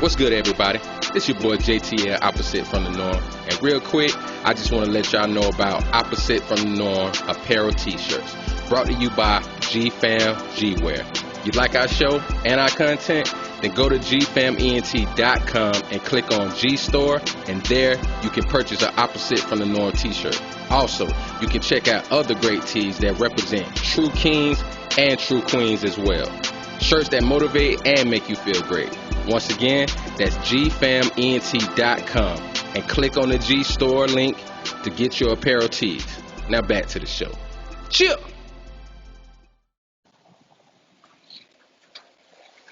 What's good, everybody? It's your boy JTL, Opposite from the Norm. And real quick, I just want to let y'all know about Opposite from the Norm apparel t-shirts. Brought to you by GFam G-Wear. You like our show and our content? Then go to gfament.com and click on G-Store, and there you can purchase an Opposite from the Norm t-shirt. Also, you can check out other great tees that represent true kings and true queens as well. Shirts that motivate and make you feel great. Once again, that's gfament.com and click on the G Store link to get your apparel tees. Now back to the show. Chill.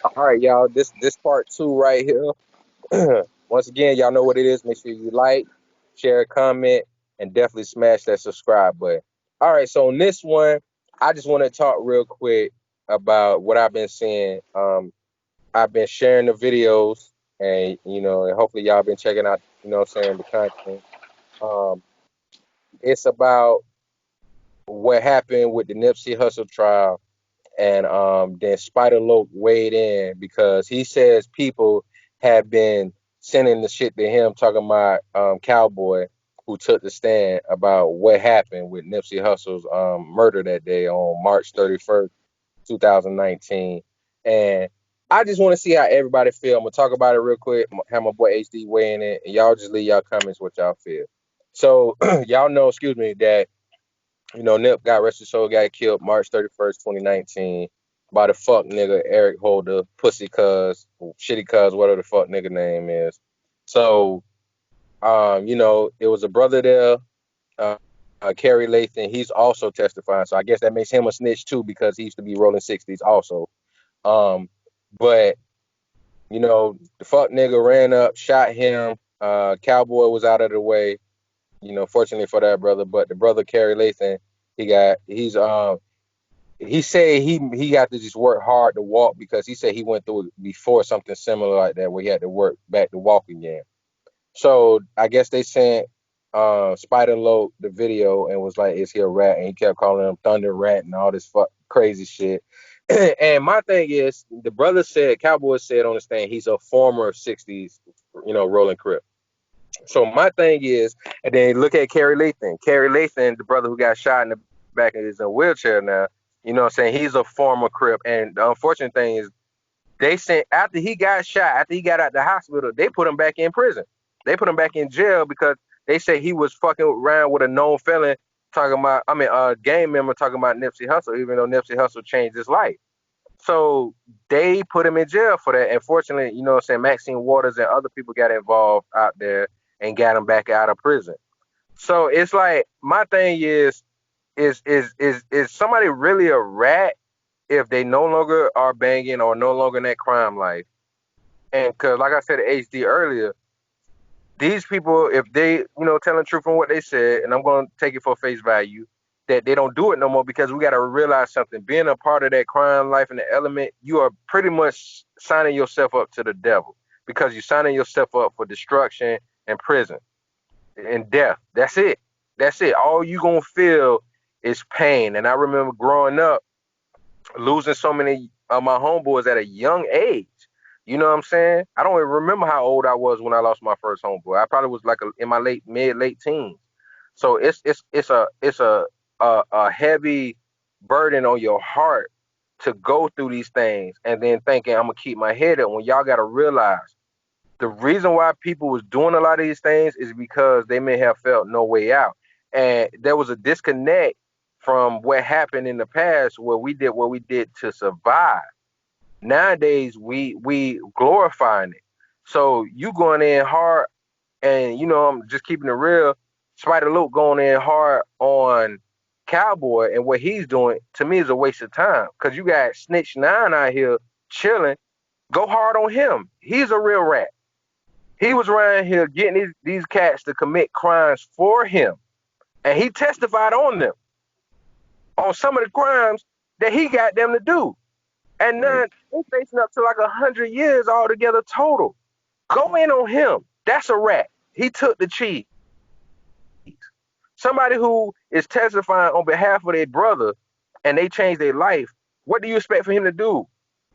All right, y'all. This part two right here. Once again, y'all know what it is. Make sure you like, share, comment, and definitely smash that subscribe button. All right, so on this one, I just want to talk real quick about what I've been seeing. I've been sharing the videos, and and hopefully y'all been checking out, the content. Um, it's about what happened with the Nipsey Hussle trial, and then Spidar weighed in because he says people have been sending the shit to him talking about Cowboy, who took the stand about what happened with Nipsey Hussle's murder that day on March 31st, 2019. And I just want to see how everybody feel. I'm gonna talk about it real quick. Have my boy HD weighing in, and y'all just leave y'all comments what y'all feel. So y'all know, that Nip got arrested, so got killed March 31st, 2019 by the fuck nigga Eric Holder, pussy cuz, shitty cuz, whatever the fuck nigga name is. So, it was a brother there, Kerry Lathan. He's also testifying, so I guess that makes him a snitch too because he used to be rolling 60s also. But the fuck nigga ran up, shot him. Cowboy was out of the way. Fortunately for that brother, but the brother Kerry Lathan, he said he got to just work hard to walk because he said he went through it before, something similar like that where he had to work back to walk again. So I guess they sent Spidar the video and was like, "Is he a rat?" And he kept calling him Thunder Rat and all this crazy shit. And my thing is, the brother said, Cowboy said on the stand, he's a former 60s, rolling crip. So my thing is, and then look at Kerry Lathan. Kerry Lathan, the brother who got shot in the back and is in a wheelchair now, he's a former crip. And the unfortunate thing is, they sent, after he got shot, after he got out the hospital, they put him back in prison. They put him back in jail because they say he was fucking around with a known felon a gang member talking about Nipsey Hussle, even though Nipsey Hussle changed his life. So they put him in jail for that. And fortunately, Maxine Waters and other people got involved out there and got him back out of prison. So it's like, my thing is somebody really a rat if they no longer are banging or no longer in that crime life? And because, like I said to HD earlier, these people, if they, telling the truth from what they said, and I'm going to take it for face value, that they don't do it no more, because we got to realize something. Being a part of that crime life and the element, you are pretty much signing yourself up to the devil, because you're signing yourself up for destruction and prison and death. That's it. That's it. All you going to feel is pain. And I remember growing up, losing so many of my homeboys at a young age. You know what I'm saying? I don't even remember how old I was when I lost my first homeboy. I probably was like in my late teens. So it's a heavy burden on your heart to go through these things and then thinking I'm gonna keep my head up, when y'all gotta realize the reason why people was doing a lot of these things is because they may have felt no way out. And there was a disconnect from what happened in the past where we did what we did to survive. Nowadays we glorifying it. So you going in hard, and I'm just keeping it real. Spidar going in hard on Cowboy and what he's doing, to me, is a waste of time, because you got Snitch 9 out here chilling. Go hard on him. He's a real rat. He was around here getting these cats to commit crimes for him, and he testified on them, on some of the crimes that he got them to do. And now they're facing up to like 100 years altogether total. Go in on him. That's a rat. He took the cheese. Somebody who is testifying on behalf of their brother and they changed their life, what do you expect for him to do?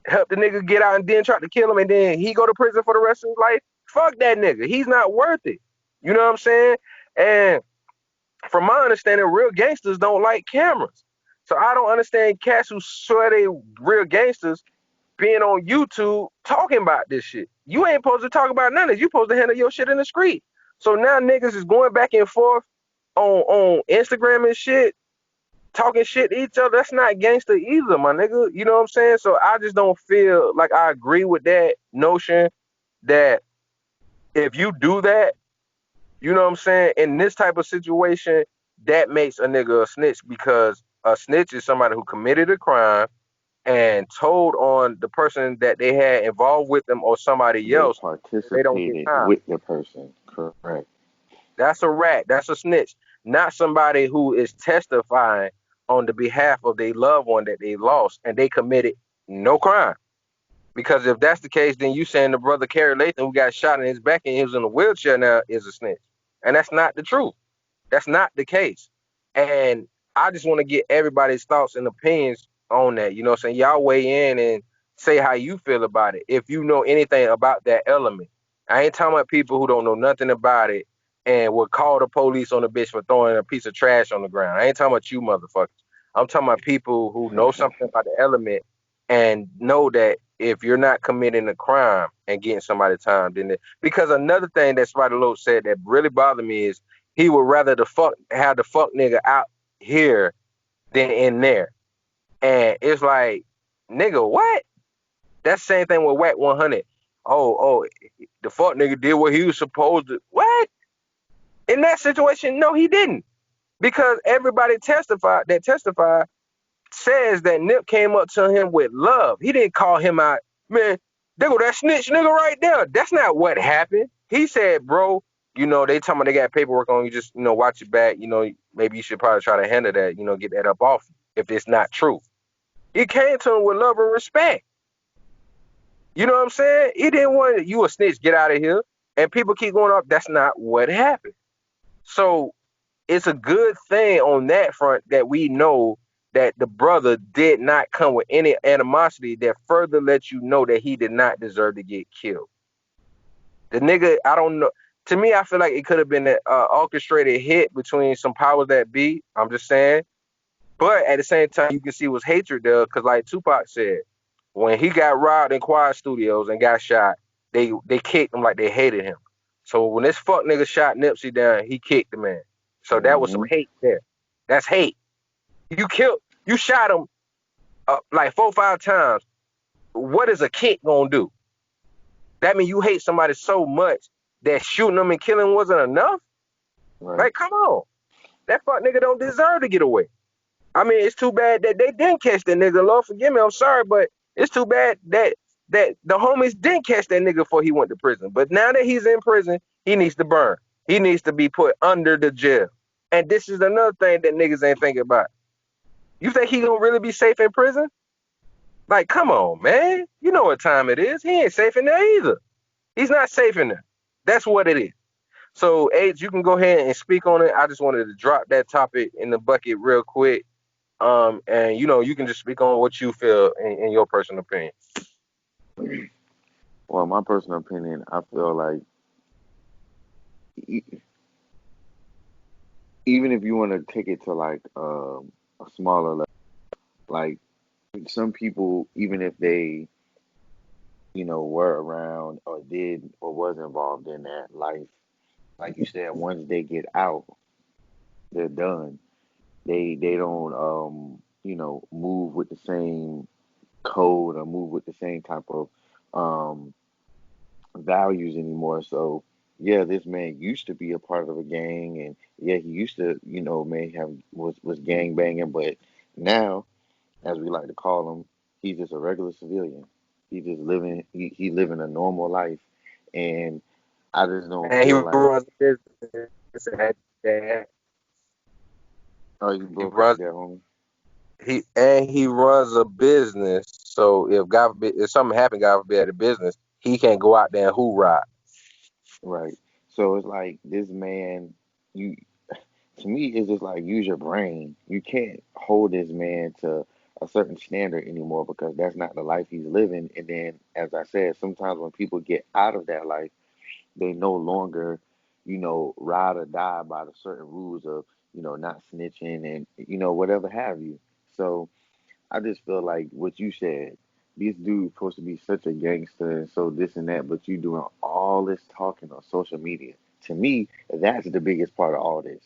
help the nigga get out and then try to kill him and then he go to prison for the rest of his life. Fuck that nigga. He's not worth it. You know what I'm saying? And from my understanding, real gangsters don't like cameras. So I don't understand cats who swear they real gangsters being on YouTube talking about this shit. You ain't supposed to talk about none of this. You supposed to handle your shit in the street. So now niggas is going back and forth on Instagram and shit, talking shit to each other. That's not gangster either, my nigga. You know what I'm saying? So I just don't feel like I agree with that notion that if you do that, you know what I'm saying, in this type of situation, that makes a nigga a snitch, because a snitch is somebody who committed a crime and told on the person that they had involved with them or somebody They else, they don't get participated time. with the person. Correct. That's a rat. That's a snitch. Not somebody who is testifying on the behalf of their loved one that they lost and they committed no crime. Because if that's the case, then you saying the brother Kerry Lathan who got shot in his back and he was in a wheelchair now is a snitch. And that's not the truth. That's not the case. And I just want to get everybody's thoughts and opinions on that. You know what I'm saying? Y'all weigh in and say how you feel about it. If you know anything about that element. I ain't talking about people who don't know nothing about it and would call the police on the bitch for throwing a piece of trash on the ground. I ain't talking about you motherfuckers. I'm talking about people who know something about the element and know that if you're not committing a crime and getting somebody time, then because another thing that Spider Loach said that really bothered me is he would rather have the fuck nigga out here than in there. And it's like, nigga, what? That's the same thing with Whack 100. Oh, the fuck nigga did what he was supposed to. What? In that situation, no, he didn't. Because everybody testified says that Nip came up to him with love. He didn't call him out, man, there go that snitch nigga right there. That's not what happened. He said, bro, they talking about they got paperwork on you, just, watch your back. Maybe you should probably try to handle that, get that up off you if it's not true. He came to him with love and respect. You know what I'm saying? He didn't want you a snitch, get out of here. And people keep going up. That's not what happened. So it's a good thing on that front that we know that the brother did not come with any animosity that further lets you know that he did not deserve to get killed. The nigga, I don't know. To me, I feel like it could have been an orchestrated hit between some powers that be. I'm just saying. But at the same time, you can see was hatred there because, like Tupac said, when he got robbed in Quiet Studios and got shot, they kicked him like they hated him. So when this fuck nigga shot Nipsey down, he kicked the man. So that was some hate there. That's hate. You shot him like 4 or 5 times. What is a kick gonna do? That means you hate somebody so much that shooting them and killing wasn't enough? Right. Like, come on. That fuck nigga don't deserve to get away. I mean, it's too bad that they didn't catch that nigga. Lord forgive me, I'm sorry, but it's too bad that the homies didn't catch that nigga before he went to prison. But now that he's in prison, he needs to burn. He needs to be put under the jail. And this is another thing that niggas ain't thinking about. You think he gonna really be safe in prison? Like, come on, man. You know what time it is. He ain't safe in there either. He's not safe in there. That's what it is. So, H, you can go ahead and speak on it. I just wanted to drop that topic in the bucket real quick. And you can just speak on what you feel in your personal opinion. Well, my personal opinion, I feel like even if you want to take it to like a smaller level, like some people, even if they, were around or did or was involved in that life, like you said, once they get out, they're done. They don't move with the same code or move with the same type of um values anymore. So yeah, this man used to be a part of a gang, and yeah, he used to, may have was gang banging, but now, as we like to call him, he's just a regular civilian. He just he living a normal life, and I just don't And he feel like. runs a business. And Oh, you he broke up runs there, homie. he runs a business. So if something happened, God forbid, at a business, he can't go out there and hoorah. Right. So it's like this man, you to me, it's just like use your brain. You can't hold this man to a certain standard anymore because that's not the life he's living. And then, as I said, sometimes when people get out of that life, they no longer, ride or die by the certain rules of, not snitching and, whatever have you. So I just feel like what you said, this dude's supposed to be such a gangster and so this and that, but you doing all this talking on social media. To me, that's the biggest part of all this.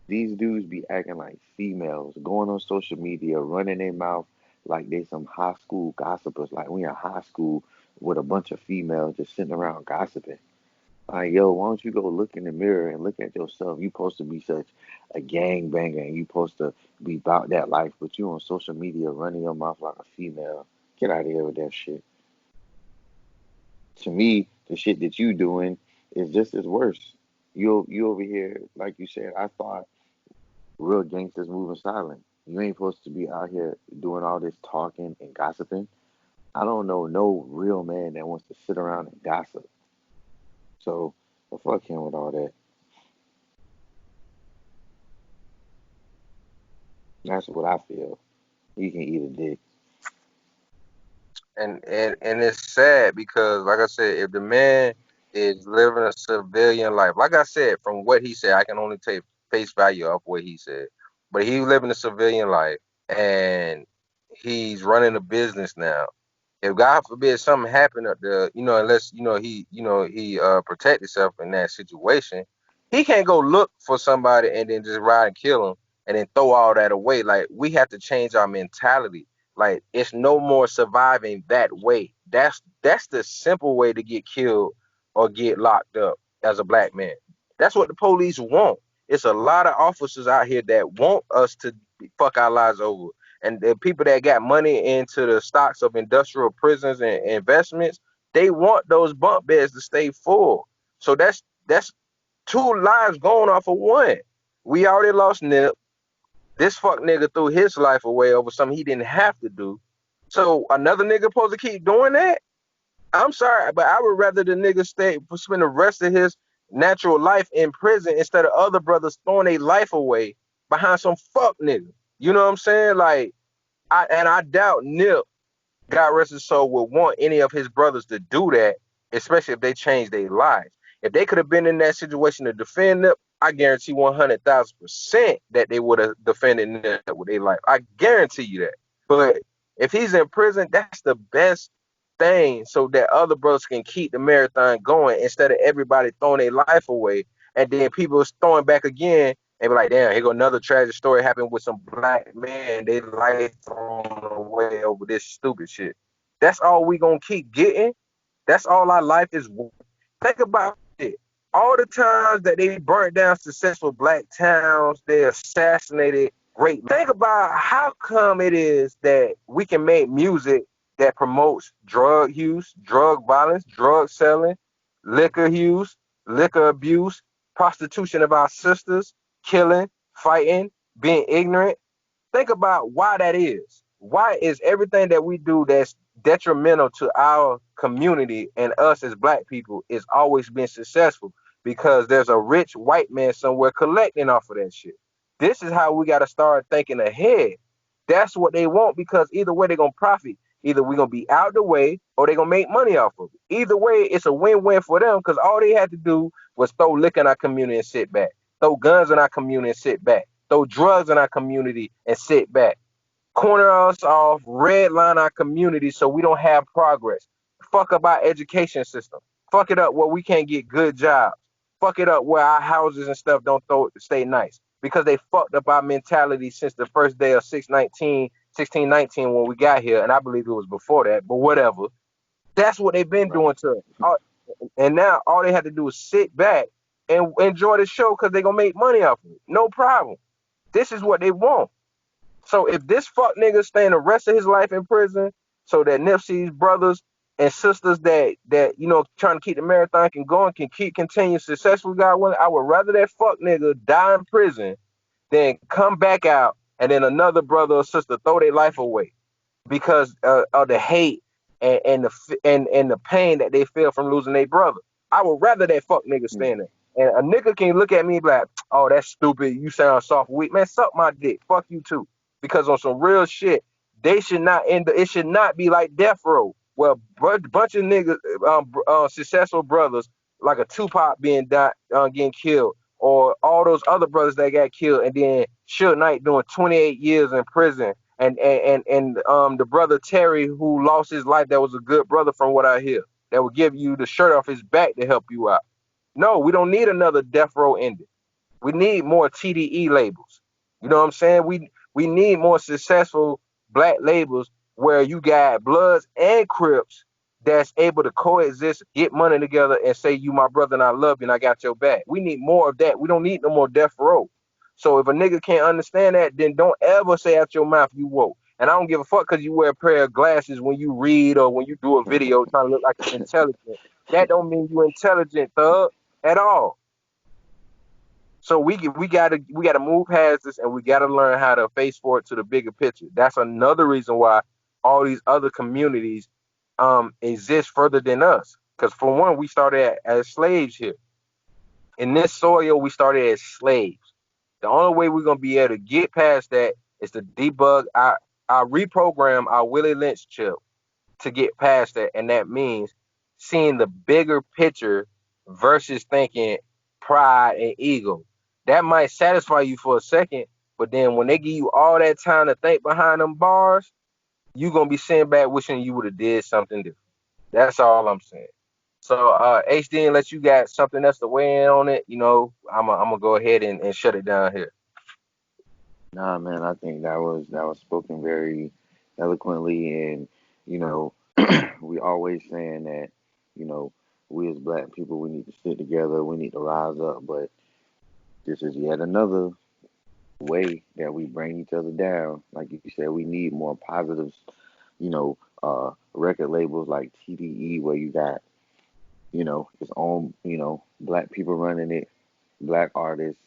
These dudes be acting like females, going on social media, running their mouth like they some high school gossipers, like we in high school with a bunch of females just sitting around gossiping. Like, yo, why don't you go look in the mirror and look at yourself? You supposed to be such a gang banger and you supposed to be about that life, but you on social media running your mouth like a female. Get out of here with that shit. To me, the shit that you doing is just as worse. You over here, like you said, I thought real gangsters moving silent. You ain't supposed to be out here doing all this talking and gossiping. I don't know no real man that wants to sit around and gossip. So, well, fuck him with all that. That's what I feel. You can eat a dick. And it's sad because, like I said, if the man is living a civilian life, like I said, from what he said, I can only take face value of what he said. But he's living a civilian life, and he's running a business now. If God forbid something happened up there, unless he protect himself in that situation, he can't go look for somebody and then just ride and kill him and then throw all that away. Like, we have to change our mentality. Like, it's no more surviving that way. That's the simple way to get killed or get locked up as a black man. That's what the police want. It's a lot of officers out here that want us to fuck our lives over, and the people that got money into the stocks of industrial prisons and investments, they want those bunk beds to stay full. So that's two lives going off of one. We already lost Nip. This fuck nigga threw his life away over something he didn't have to do. So another nigga supposed to keep doing that? I'm sorry, but I would rather the nigga spend the rest of his natural life in prison instead of other brothers throwing their life away behind some fuck nigga. You know what I'm saying? Like, I doubt Nip, God rest his soul, would want any of his brothers to do that, especially if they changed their lives. If they could have been in that situation to defend Nip, I guarantee 100,000% that they would have defended Nip with their life. I guarantee you that. But if he's in prison, that's the best thing, so that other brothers can keep the marathon going instead of everybody throwing their life away and then people throwing back again and be like, damn, here go another tragic story happened with some black man, they life thrown away over this stupid shit. That's all we gonna keep getting. That's all our life is worth. Think about it. All the times that they burnt down successful black towns, they assassinated great. Think about how come it is that we can make music that promotes drug use, drug violence, drug selling, liquor use, liquor abuse, prostitution of our sisters, killing, fighting, being ignorant. Think about why that is. Why is everything that we do that's detrimental to our community and us as black people is always being successful? Because there's a rich white man somewhere collecting off of that shit. This is how we got to start thinking ahead. That's what they want, because either way they're going to profit. Either we're going to be out the way or they're going to make money off of it. Either way, it's a win-win for them, because all they had to do was throw liquor in our community and sit back. Throw guns in our community and sit back. Throw drugs in our community and sit back. Corner us off, redline our community so we don't have progress. Fuck up our education system. Fuck it up where we can't get good jobs. Fuck it up where our houses and stuff don't stay nice. Because they fucked up our mentality since the first day of 1619 when we got here. And I believe it was before that, but whatever. That's what they've been Right. doing to us. And now all they have to do is sit back and enjoy the show because they're going to make money off of it. No problem. This is what they want. So if this fuck nigga staying the rest of his life in prison so that Nipsey's brothers and sisters that trying to keep the marathon can go and can continue successful, God willing, I would rather that fuck nigga die in prison than come back out and then another brother or sister throw their life away because of the hate and the pain that they feel from losing their brother. I would rather that fuck nigga stand there. And a nigga can look at me and be like, oh, that's stupid. You sound soft, weak. Man, suck my dick. Fuck you too. Because on some real shit, They should not end. It should not be like death row. Well, bunch of niggas, successful brothers, like a Tupac being getting killed, or all those other brothers that got killed, and then Suge Knight doing 28 years in prison, and the brother Terry who lost his life, that was a good brother from what I hear, that would give you the shirt off his back to help you out. No, we don't need another death row ending. We need more TDE labels. You know what I'm saying? We need more successful black labels where you got Bloods and Crips that's able to coexist, get money together, and say, you my brother and I love you and I got your back. We need more of that. We don't need no more death row. So if a nigga can't understand that, then don't ever say out your mouth you woke. And I don't give a fuck because you wear a pair of glasses when you read or when you do a video trying to look like you're intelligent. That don't mean you intelligent, thug, at all. So we gotta move past this, and we gotta learn how to face forward to the bigger picture. That's another reason why all these other communities exist further than us. Because for one, we started as slaves here. In this soil, we started as slaves. The only way we're gonna be able to get past that is to debug our reprogram our Willie Lynch chip to get past that, and that means seeing the bigger picture versus thinking pride and ego. That might satisfy you for a second, but then when they give you all that time to think behind them bars, you're gonna be sitting back wishing you would have did something different. That's all I'm saying. So HD, unless you got something else to weigh in on it, I'm gonna go ahead and shut it down here. Nah, man, I think that was spoken very eloquently, and you know, we always saying that, you know, we as black people, we need to stick together, we need to rise up, but this is yet another way that we bring each other down. Like you said, we need more positives, record labels like TDE, where you got, its own, black people running it, black artists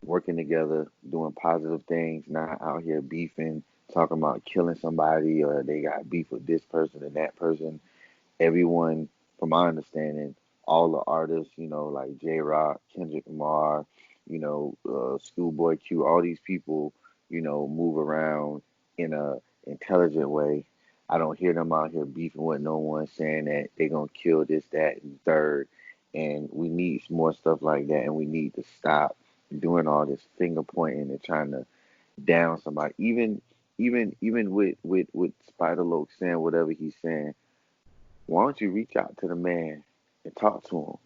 working together, doing positive things, not out here beefing, talking about killing somebody, or they got beef with this person and that person. Everyone, from my understanding, all the artists, like J Rock, Kendrick Lamar, Schoolboy Q, all these people, move around in a intelligent way. I don't hear them out here beefing with no one, saying that they're gonna kill this, that, and third. And we need more stuff like that, and we need to stop doing all this finger pointing and trying to down somebody. Even with Spider saying whatever he's saying, why don't you reach out to the man and talk to him?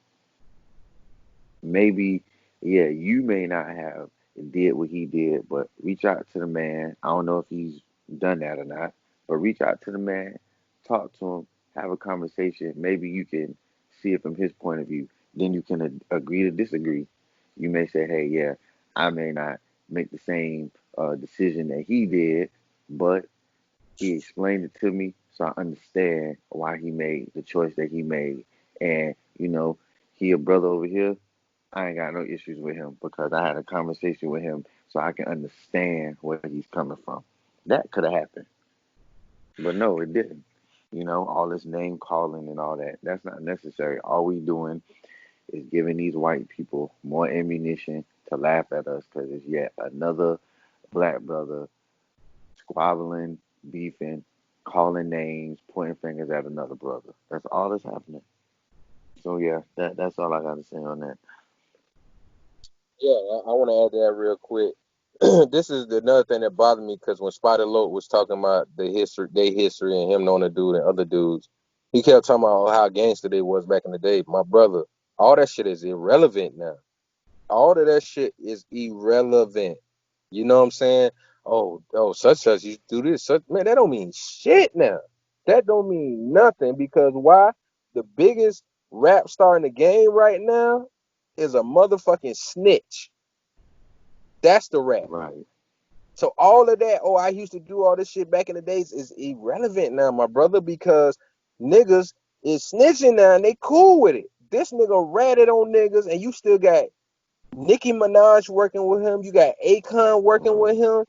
Maybe, yeah, you may not have did what he did, but reach out to the man. I don't know if he's done that or not, but reach out to the man, talk to him, have a conversation. Maybe you can see it from his point of view. Then you can agree to disagree. You may say, hey, yeah, I may not make the same decision that he did, but he explained it to me, so I understand why he made the choice that he made. And, he a brother over here. I ain't got no issues with him because I had a conversation with him so I can understand where he's coming from. That could have happened. But no, it didn't. All this name calling and all that, that's not necessary. All we doing is giving these white people more ammunition to laugh at us because it's yet another black brother squabbling, beefing, calling names, pointing fingers at another brother. That's all that's happening. So yeah, that's all I got to say on that. Yeah, I want to add that real quick. This is another thing that bothered me because when Spider was talking about the history, their history, and him knowing the dude and other dudes, he kept talking about how gangster they was back in the day. My brother, all that shit is irrelevant now. All of that shit is irrelevant. You know what I'm saying? Such you do this. Man, that don't mean shit now. That don't mean nothing because why? The biggest rap star in the game right now is a motherfucking snitch. That's the rap. Right. So all of that, I used to do all this shit back in the days is irrelevant now, my brother, because niggas is snitching now and they cool with it. This nigga ratted on niggas and you still got Nicki Minaj working with him. You got Akon working with him.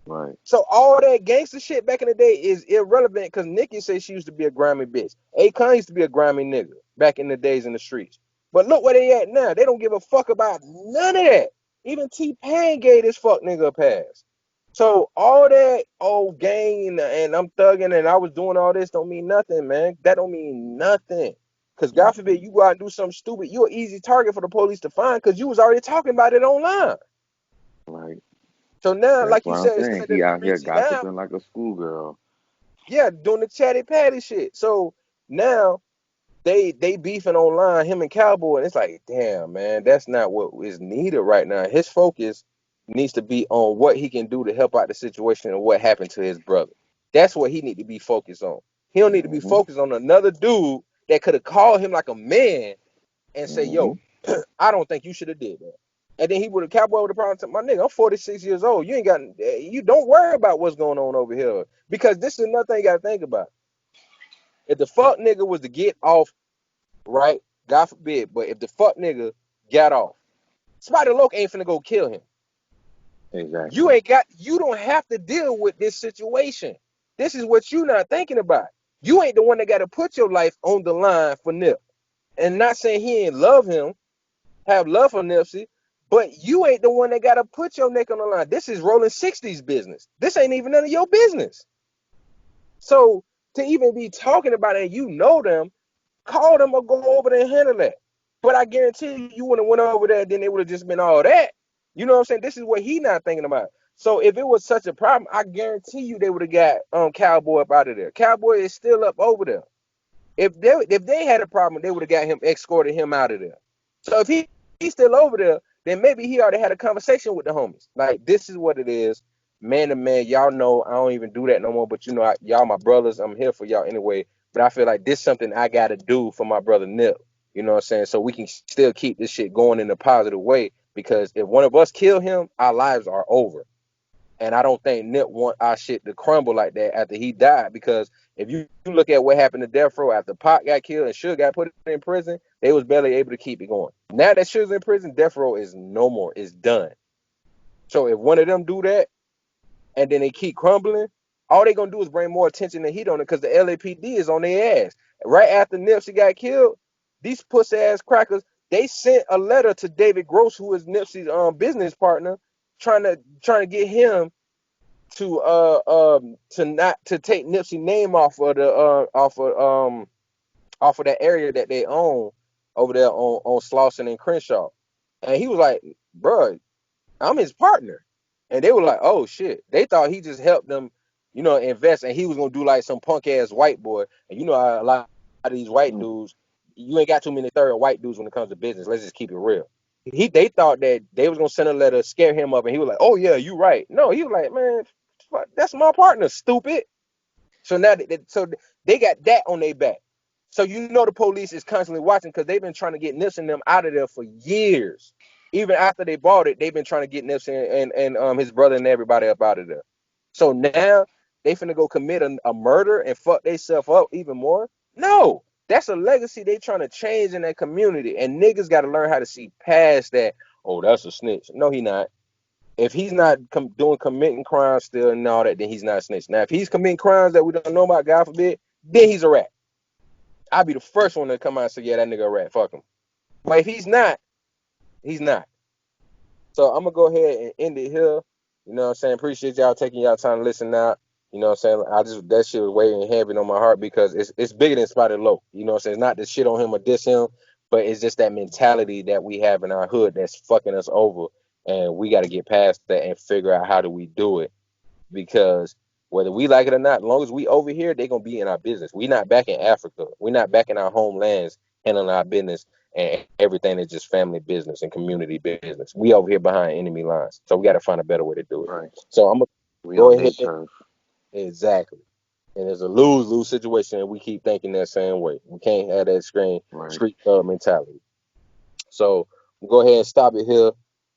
Right. So all that gangster shit back in the day is irrelevant because Nicki said she used to be a grimy bitch. Akon used to be a grimy nigga back in the days in the streets. But look where they at now. They don't give a fuck about none of that. Even T-Pain gave this fuck nigga a pass. So all that old gang and I'm thugging and I was doing all this don't mean nothing, man. That don't mean nothing. Cause God forbid you go out and do something stupid, you're an easy target for the police to find because you was already talking about it online. Right. So now, That's like you what I'm said, saying. instead He of out here reaching out, gossiping like a schoolgirl. yeah, doing the chatty patty shit. So now they beefing online, him and Cowboy, and it's like, damn, man, that's not what is needed right now. His focus needs to be on what he can do to help out the situation and what happened to his brother. That's what he need to be focused on. He don't need to be Mm-hmm. focused on another dude that could have called him like a man and say, Mm-hmm. yo, I don't think you should have did that. And then he would have Cowboy would have probably said, my nigga, I'm 46 years old. You ain't got you don't worry about what's going on over here. Because this is another thing you gotta think about. If the fuck nigga was to get off, right? God forbid, but if the fuck nigga got off, Spider Loke ain't finna go kill him. Exactly. You don't have to deal with this situation. This is what you not thinking about. You ain't the one that gotta put your life on the line for Nip. And not saying he ain't love him, have love for Nipsey, but you ain't the one that gotta put your neck on the line. This is rolling 60s business. This ain't even none of your business. So to even be talking about it and you know them, call them or go over there and handle that. But I guarantee you would have went over there, then it would have just been all that. You know what I'm saying? This is what he not thinking about. So if it was such a problem, I guarantee you they would have got Cowboy up out of there. Cowboy is still up over there. If they had a problem, they would have got him escorted him out of there. So if he's still over there, then maybe he already had a conversation with the homies. Like this is what it is, man to man. Y'all know I don't even do that no more. But you know, y'all my brothers. I'm here for y'all anyway. But I feel like this is something I gotta do for my brother Nip. You know what I'm saying? So we can still keep this shit going in a positive way. Because if one of us kill him, our lives are over. And I don't think Nip want our shit to crumble like that after he died. Because if you look at what happened to Death Row after Pac got killed and Suge got put in prison, they was barely able to keep it going. Now that Suge's in prison, Death Row is no more. It's done. So if one of them do that and then they keep crumbling, all they gonna do is bring more attention and heat on it because the LAPD is on their ass. Right after Nipsey got killed, these pussy ass crackers, they sent a letter to David Gross, who is Nipsey's business partner, trying to get him to not to take Nipsey name off of that area that they own over there on Slauson and Crenshaw. And he was like, bro, I'm his partner. And they were like, oh shit. They thought he just helped them, invest and he was gonna do like some punk ass white boy. And you know how a lot of these white dudes, you ain't got too many third white dudes when it comes to business. Let's just keep it real. They thought that they was gonna send a letter, scare him up, and he was like, "Oh yeah, you right." No, he was like, "Man, that's my partner, stupid." So now, they got that on their back. So you know the police is constantly watching because they've been trying to get Nipsey and them out of there for years. Even after they bought it, they've been trying to get Nipsey and his brother and everybody up out of there. So now they finna go commit a murder and fuck themselves up even more. No, that's a legacy they trying to change in that community, and niggas got to learn how to see past that. Oh, that's a snitch. No, he not. If he's not committing crimes still and all that, then he's not a snitch. Now, if he's committing crimes that we don't know about, God forbid, then he's a rat. I'll be the first one to come out and say, yeah, that nigga a rat. Fuck him. But if he's not, he's not. So I'm gonna go ahead and end it here. You know what I'm saying? Appreciate y'all taking y'all time to listen out. You know what I'm saying? That shit was weighing heavy on my heart because it's bigger than Spotted Low. You know what I'm saying? It's not the shit on him or diss him, but it's just that mentality that we have in our hood that's fucking us over. And we got to get past that and figure out how do we do it. Because whether we like it or not, as long as we over here, they're gonna be in our business. We not back in Africa. We not back in our homelands handling our business and everything is just family business and community business. We over here behind enemy lines. So we gotta find a better way to do it. Right. So I'm gonna We go on their ahead turf. exactly. And it's a lose-lose situation and we keep thinking that same way. We can't have that Right. street thug mentality. So we'll go ahead and stop it here.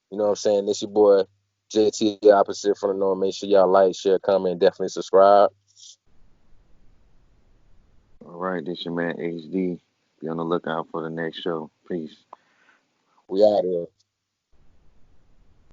You know what I'm saying? This your boy JT opposite from the norm. Make sure y'all like, share, comment, and definitely subscribe. All right. This your man HD. Be on the lookout for the next show. Peace. We out here.